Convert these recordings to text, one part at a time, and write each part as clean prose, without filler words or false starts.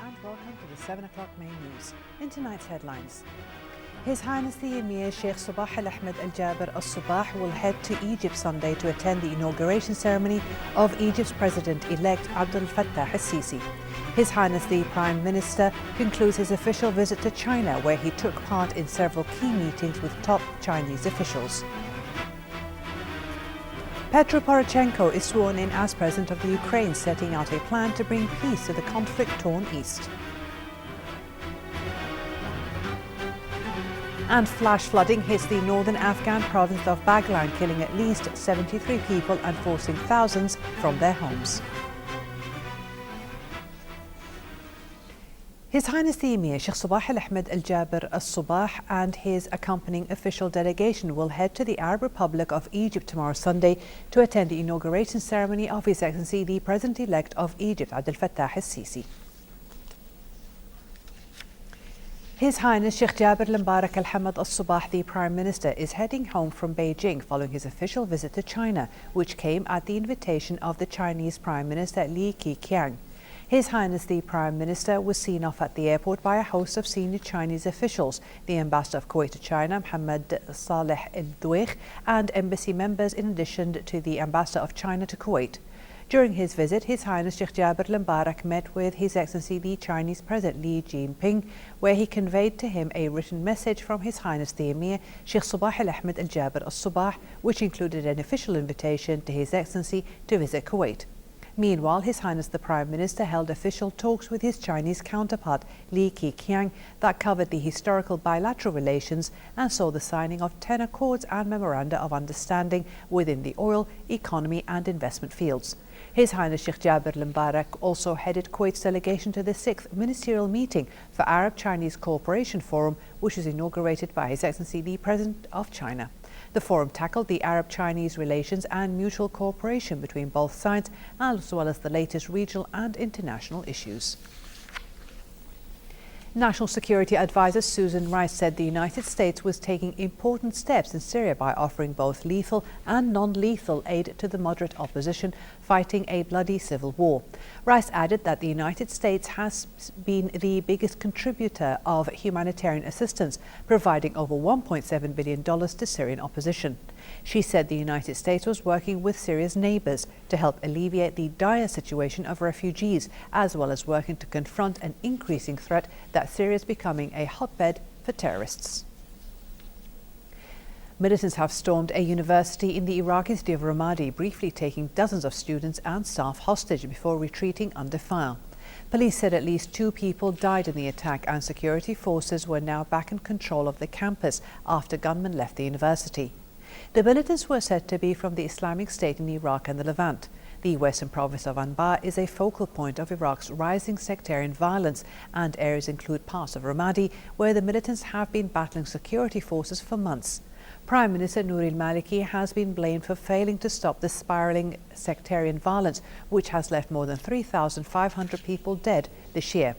and welcome to the 7 o'clock main news. In tonight's headlines, His Highness the Emir Sheikh Sabah Al-Ahmed Al-Jaber Al-Sabah will head to Egypt Sunday to attend the inauguration ceremony of Egypt's President-elect Abdel Fattah al-Sisi. His Highness the Prime Minister concludes his official visit to China, where he took part in several key meetings with top Chinese officials. Petro Poroshenko is sworn in as President of the Ukraine, setting out a plan to bring peace to the conflict-torn east. And flash flooding hits the northern Afghan province of Baghlan, killing at least 73 people and forcing thousands from their homes. His Highness the Emir Sheikh Sabah Al-Ahmed Al-Jaber Al-Sabah and his accompanying official delegation will head to the Arab Republic of Egypt tomorrow Sunday to attend the inauguration ceremony of His Excellency the President-elect of Egypt, Abdel Fattah al-Sisi. His Highness Sheikh Jaber Al-Mbarak Al-Hamad Al-Sabah, the Prime Minister, is heading home from Beijing following his official visit to China, which came at the invitation of the Chinese Prime Minister Li Keqiang. His Highness the Prime Minister was seen off at the airport by a host of senior Chinese officials, the Ambassador of Kuwait to China, Mohammed Saleh Al-Doueikh, and embassy members, in addition to the Ambassador of China to Kuwait. During his visit, His Highness Sheikh Jaber Al-Mbarak met with His Excellency the Chinese President Xi Jinping, where he conveyed to him a written message from His Highness the Emir Sheikh Sabah Al-Ahmed Al-Jaber Al-Sabah, which included an official invitation to His Excellency to visit Kuwait. Meanwhile, His Highness the Prime Minister held official talks with his Chinese counterpart, Li Keqiang, that covered the historical bilateral relations and saw the signing of 10 accords and memoranda of understanding within the oil, economy and investment fields. His Highness Sheikh Jaber Al-Mbarak also headed Kuwait's delegation to the 6th Ministerial Meeting for Arab-Chinese Cooperation Forum, which was inaugurated by His Excellency the President of China. The forum tackled the Arab-Chinese relations and mutual cooperation between both sides, as well as the latest regional and international issues. National Security Advisor Susan Rice said the United States was taking important steps in Syria by offering both lethal and non-lethal aid to the moderate opposition fighting a bloody civil war. Rice added that the United States has been the biggest contributor of humanitarian assistance, providing over $1.7 billion to Syrian opposition. She said the United States was working with Syria's neighbours to help alleviate the dire situation of refugees, as well as working to confront an increasing threat that Syria is becoming a hotbed for terrorists. Militants have stormed a university in the Iraqi city of Ramadi, briefly taking dozens of students and staff hostage before retreating under fire. Police said at least 2 people died in the attack, and security forces were now back in control of the campus after gunmen left the university. The militants were said to be from the Islamic State in Iraq and the Levant. The western province of Anbar is a focal point of Iraq's rising sectarian violence, and areas include parts of Ramadi where the militants have been battling security forces for months. Prime Minister Nouri al-Maliki has been blamed for failing to stop the spiralling sectarian violence, which has left more than 3,500 people dead this year.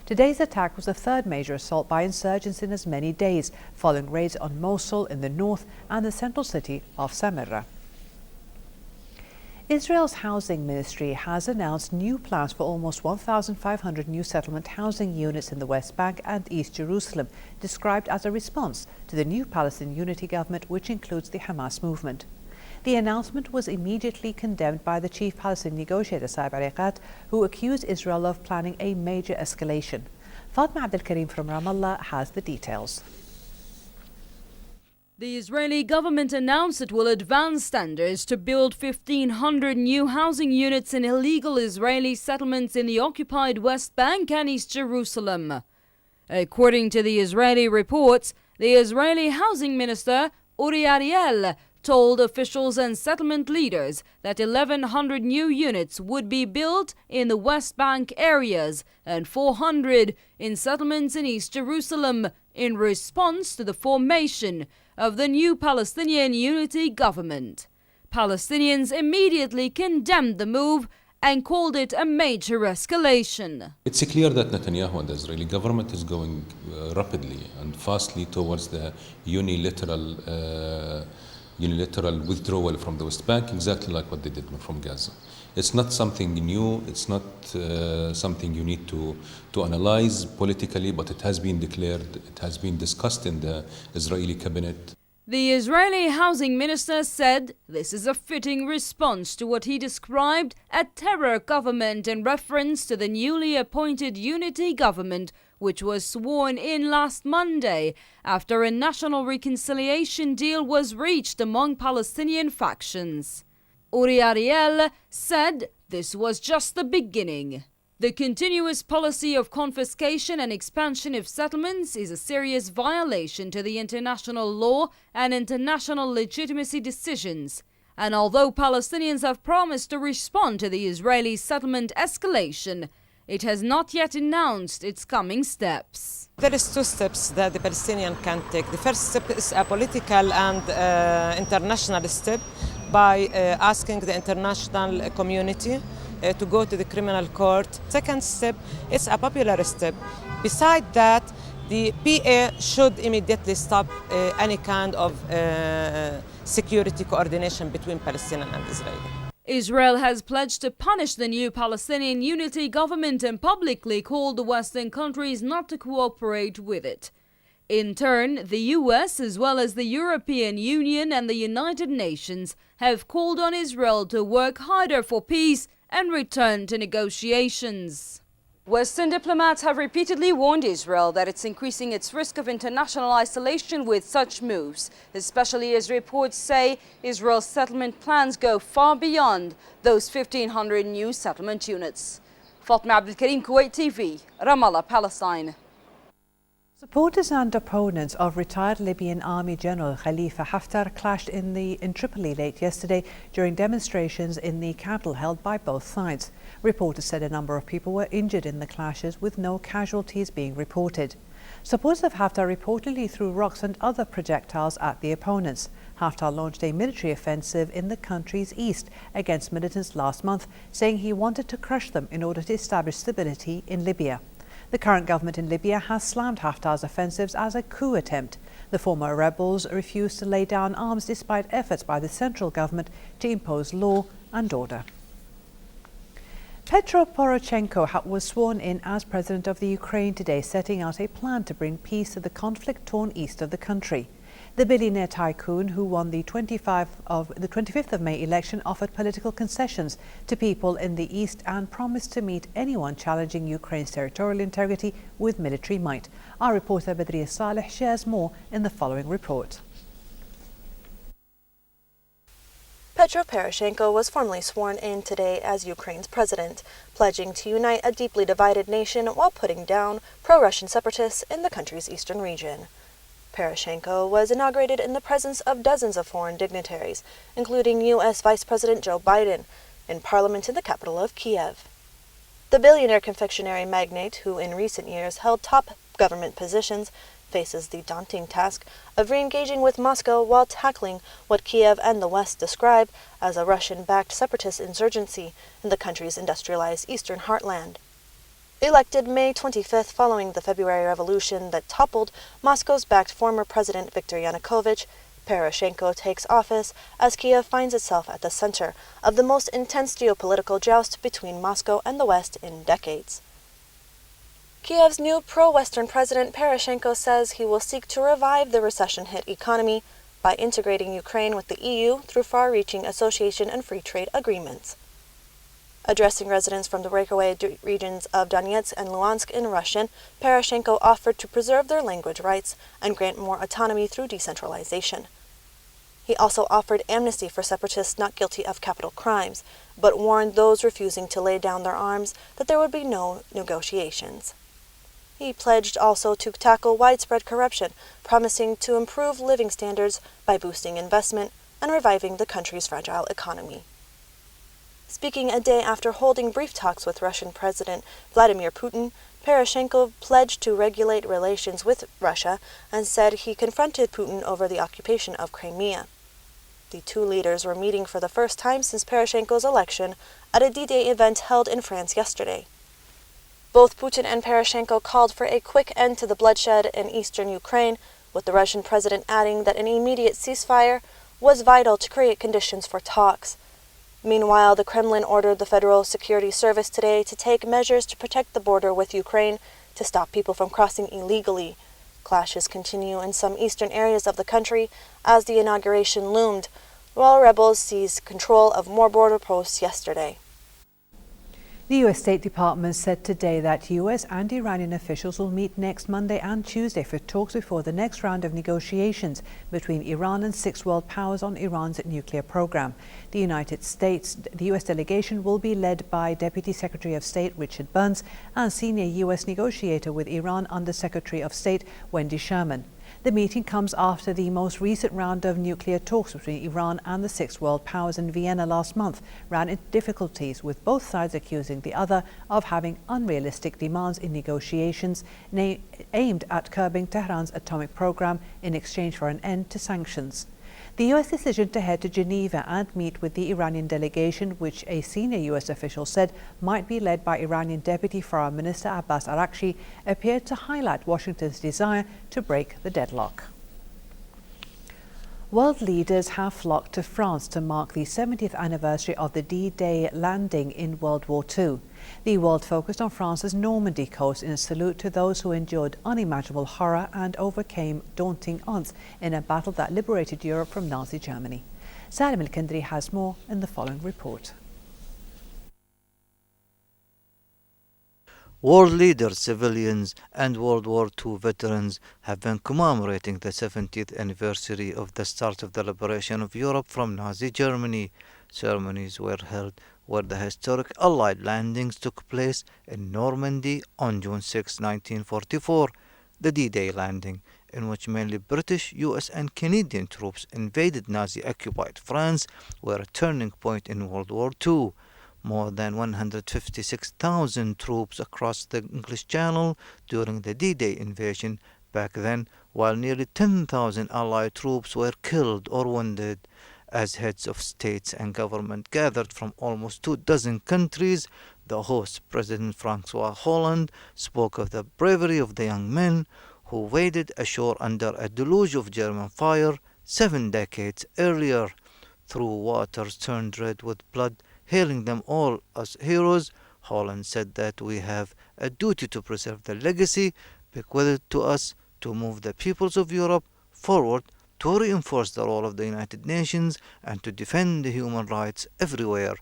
Today's attack was the 3rd major assault by insurgents in as many days, following raids on Mosul in the north and the central city of Samarra. Israel's housing ministry has announced new plans for almost 1,500 new settlement housing units in the West Bank and East Jerusalem, described as a response to the new Palestinian Unity government, which includes the Hamas movement. The announcement was immediately condemned by the chief Palestinian negotiator, Saeb Erekat, who accused Israel of planning a major escalation. Fatma Abdel Karim from Ramallah has the details. The Israeli government announced it will advance standards to build 1,500 new housing units in illegal Israeli settlements in the occupied West Bank and East Jerusalem. According to the Israeli reports, the Israeli housing minister, Uri Ariel, told officials and settlement leaders that 1,100 new units would be built in the West Bank areas and 400 in settlements in East Jerusalem in response to the formation of the new Palestinian Unity government. Palestinians immediately condemned the move and called it a major escalation. It's clear that Netanyahu and the Israeli government is going rapidly and fastly towards the unilateral withdrawal from the West Bank, exactly like what they did from Gaza. It's not something new, it's not something you need to analyze politically, but it has been declared, it has been discussed in the Israeli cabinet. The Israeli housing minister said this is a fitting response to what he described a terror government in reference to the newly appointed unity government, which was sworn in last Monday after a national reconciliation deal was reached among Palestinian factions. Uri Ariel said this was just the beginning. The continuous policy of confiscation and expansion of settlements is a serious violation to the international law and international legitimacy decisions. And although Palestinians have promised to respond to the Israeli settlement escalation, it has not yet announced its coming steps. There is two steps that the Palestinians can take. The first step is a political and international step by asking the international community to go to the criminal court. Second step is a popular step. Besides that, the PA should immediately stop any kind of security coordination between Palestinian and Israel. Israel has pledged to punish the new Palestinian unity government and publicly called the Western countries not to cooperate with it. In turn, the US, as well as the European Union and the United Nations, have called on Israel to work harder for peace and return to negotiations. Western diplomats have repeatedly warned Israel that it's increasing its risk of international isolation with such moves, especially as reports say Israel's settlement plans go far beyond those 1,500 new settlement units. Fatma Abdel Karim, Kuwait TV, Ramallah, Palestine. Supporters and opponents of retired Libyan Army General Khalifa Haftar clashed in Tripoli late yesterday during demonstrations in the capital held by both sides. Reporters said a number of people were injured in the clashes, with no casualties being reported. Supporters of Haftar reportedly threw rocks and other projectiles at the opponents. Haftar launched a military offensive in the country's east against militants last month, saying he wanted to crush them in order to establish stability in Libya. The current government in Libya has slammed Haftar's offensives as a coup attempt. The former rebels refused to lay down arms despite efforts by the central government to impose law and order. Petro Poroshenko was sworn in as president of the Ukraine today, setting out a plan to bring peace to the conflict-torn east of the country. The billionaire tycoon, who won the 25th of May election, offered political concessions to people in the east and promised to meet anyone challenging Ukraine's territorial integrity with military might. Our reporter Badriya Saleh shares more in the following report. Petro Poroshenko was formally sworn in today as Ukraine's president, pledging to unite a deeply divided nation while putting down pro-Russian separatists in the country's eastern region. Poroshenko was inaugurated in the presence of dozens of foreign dignitaries, including U.S. Vice President Joe Biden, in parliament in the capital of Kiev. The billionaire confectionery magnate, who in recent years held top government positions, faces the daunting task of re-engaging with Moscow while tackling what Kiev and the West describe as a Russian-backed separatist insurgency in the country's industrialized eastern heartland. Elected May 25th following the February revolution that toppled Moscow's backed former President Viktor Yanukovych, Poroshenko takes office as Kiev finds itself at the center of the most intense geopolitical joust between Moscow and the West in decades. Kiev's new pro-Western president Poroshenko says he will seek to revive the recession-hit economy by integrating Ukraine with the EU through far-reaching association and free trade agreements. Addressing residents from the breakaway regions of Donetsk and Luhansk in Russian, Poroshenko offered to preserve their language rights and grant more autonomy through decentralization. He also offered amnesty for separatists not guilty of capital crimes, but warned those refusing to lay down their arms that there would be no negotiations. He pledged also to tackle widespread corruption, promising to improve living standards by boosting investment and reviving the country's fragile economy. Speaking a day after holding brief talks with Russian President Vladimir Putin, Poroshenko pledged to regulate relations with Russia and said he confronted Putin over the occupation of Crimea. The two leaders were meeting for the first time since Poroshenko's election at a D-Day event held in France yesterday. Both Putin and Poroshenko called for a quick end to the bloodshed in eastern Ukraine, with the Russian president adding that an immediate ceasefire was vital to create conditions for talks. Meanwhile, the Kremlin ordered the Federal Security Service today to take measures to protect the border with Ukraine to stop people from crossing illegally. Clashes continue in some eastern areas of the country as the inauguration loomed, while rebels seized control of more border posts yesterday. The U.S. State Department said today that U.S. and Iranian officials will meet next Monday and Tuesday for talks before the next round of negotiations between Iran and six world powers on Iran's nuclear program. The U.S. delegation will be led by Deputy Secretary of State Richard Burns and senior U.S. negotiator with Iran Under Secretary of State Wendy Sherman. The meeting comes after the most recent round of nuclear talks between Iran and the six world powers in Vienna last month ran into difficulties, with both sides accusing the other of having unrealistic demands in negotiations aimed at curbing Tehran's atomic program in exchange for an end to sanctions. The U.S. decision to head to Geneva and meet with the Iranian delegation, which a senior U.S. official said might be led by Iranian Deputy Foreign Minister Abbas Araghchi, appeared to highlight Washington's desire to break the deadlock. World leaders have flocked to France to mark the 70th anniversary of the D-Day landing in World War II. The world focused on France's Normandy coast in a salute to those who endured unimaginable horror and overcame daunting odds in a battle that liberated Europe from Nazi Germany. Salim Al-Kandri has more in the following report. World leaders, civilians and World War II veterans have been commemorating the 70th anniversary of the start of the liberation of Europe from Nazi Germany. Ceremonies were held where the historic Allied landings took place in Normandy on June 6, 1944, the D-Day landing, in which mainly British, US and Canadian troops invaded Nazi-occupied France, were a turning point in World War II. More than 156,000 troops across the English Channel during the D-Day invasion back then, while nearly 10,000 Allied troops were killed or wounded. As heads of states and government gathered from almost 24 countries, the host, President Francois Hollande, spoke of the bravery of the young men who waded ashore under a deluge of German fire 7 decades earlier, through waters turned red with blood, hailing them all as heroes. Hollande said that we have a duty to preserve the legacy bequeathed to us, to move the peoples of Europe forward, to reinforce the role of the United Nations, and to defend human rights everywhere.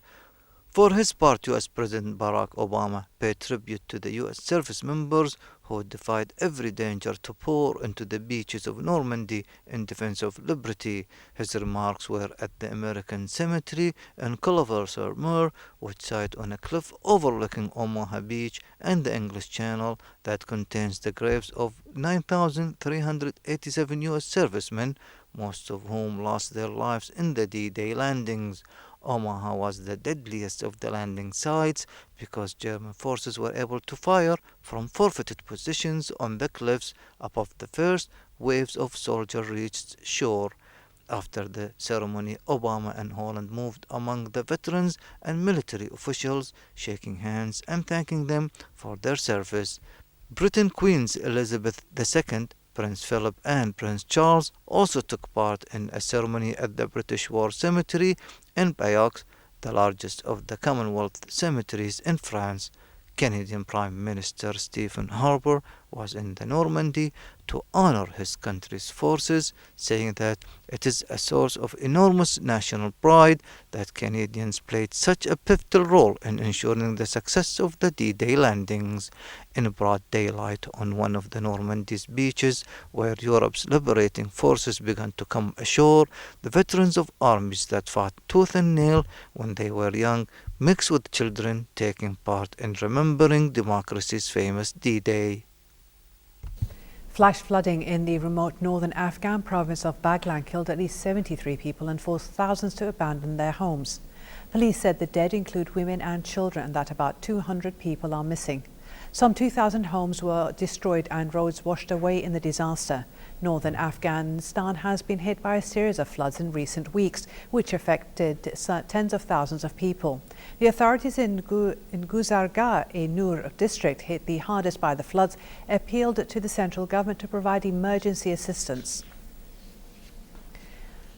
For his part, U.S. President Barack Obama paid tribute to the U.S. service members who defied every danger to pour into the beaches of Normandy in defense of liberty. His remarks were at the American Cemetery in Culver-sur-Mer, which sat on a cliff overlooking Omaha Beach and the English Channel, that contains the graves of 9,387 U.S. servicemen, most of whom lost their lives in the D-Day landings. Omaha was the deadliest of the landing sites because German forces were able to fire from forfeited positions on the cliffs above the first waves of soldiers reached shore. After the ceremony, Obama and Hollande moved among the veterans and military officials, shaking hands and thanking them for their service. Britain Queen Elizabeth II, Prince Philip and Prince Charles also took part in a ceremony at the British War Cemetery in Bayeux, the largest of the Commonwealth cemeteries in France. Canadian Prime Minister Stephen Harper was in the Normandy to honor his country's forces, saying that it is a source of enormous national pride that Canadians played such a pivotal role in ensuring the success of the D-Day landings. In broad daylight on one of the Normandy's beaches, where Europe's liberating forces began to come ashore, the veterans of armies that fought tooth and nail when they were young mixed with children taking part in remembering democracy's famous D-Day. Flash flooding in the remote northern Afghan province of Baghlan killed at least 73 people and forced thousands to abandon their homes. Police said the dead include women and children and that about 200 people are missing. Some 2,000 homes were destroyed and roads washed away in the disaster. Northern Afghanistan has been hit by a series of floods in recent weeks, which affected tens of thousands of people. The authorities in Guzargah, a Nur district hit the hardest by the floods, appealed to the central government to provide emergency assistance.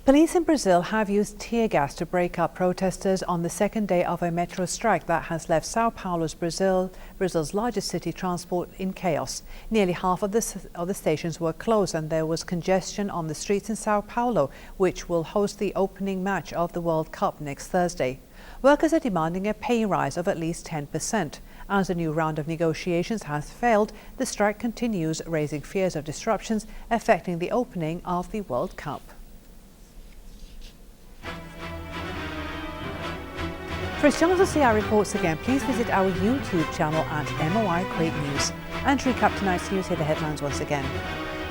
Police in Brazil have used tear gas to break up protesters on the second day of a metro strike that has left Sao Paulo's Brazil's largest city transport in chaos. Nearly half of the stations were closed and there was congestion on the streets in Sao Paulo, which will host the opening match of the World Cup next Thursday. Workers are demanding a pay rise of at least 10%. As a new round of negotiations has failed, the strike continues, raising fears of disruptions affecting the opening of the World Cup. For as soon as to see our reports again, please visit our YouTube channel at MOI Kuwait News. And to recap tonight's news, here are the headlines once again.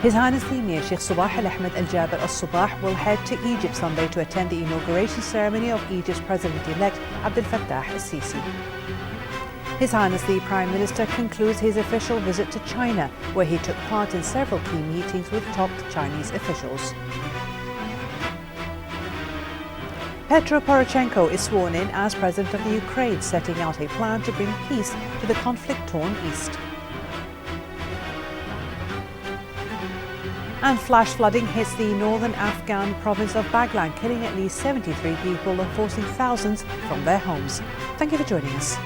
His Highness the Emir Sheikh Sabah Al Ahmed Al Jaber Al Sabah will head to Egypt Sunday to attend the inauguration ceremony of Egypt's President-elect Abdel Fattah al-Sisi. His Highness the Prime Minister concludes his official visit to China, where he took part in several key meetings with top Chinese officials. Petro Poroshenko is sworn in as President of the Ukraine, setting out a plan to bring peace to the conflict-torn East. And flash flooding hits the northern Afghan province of Baghlan, killing at least 73 people and forcing thousands from their homes. Thank you for joining us.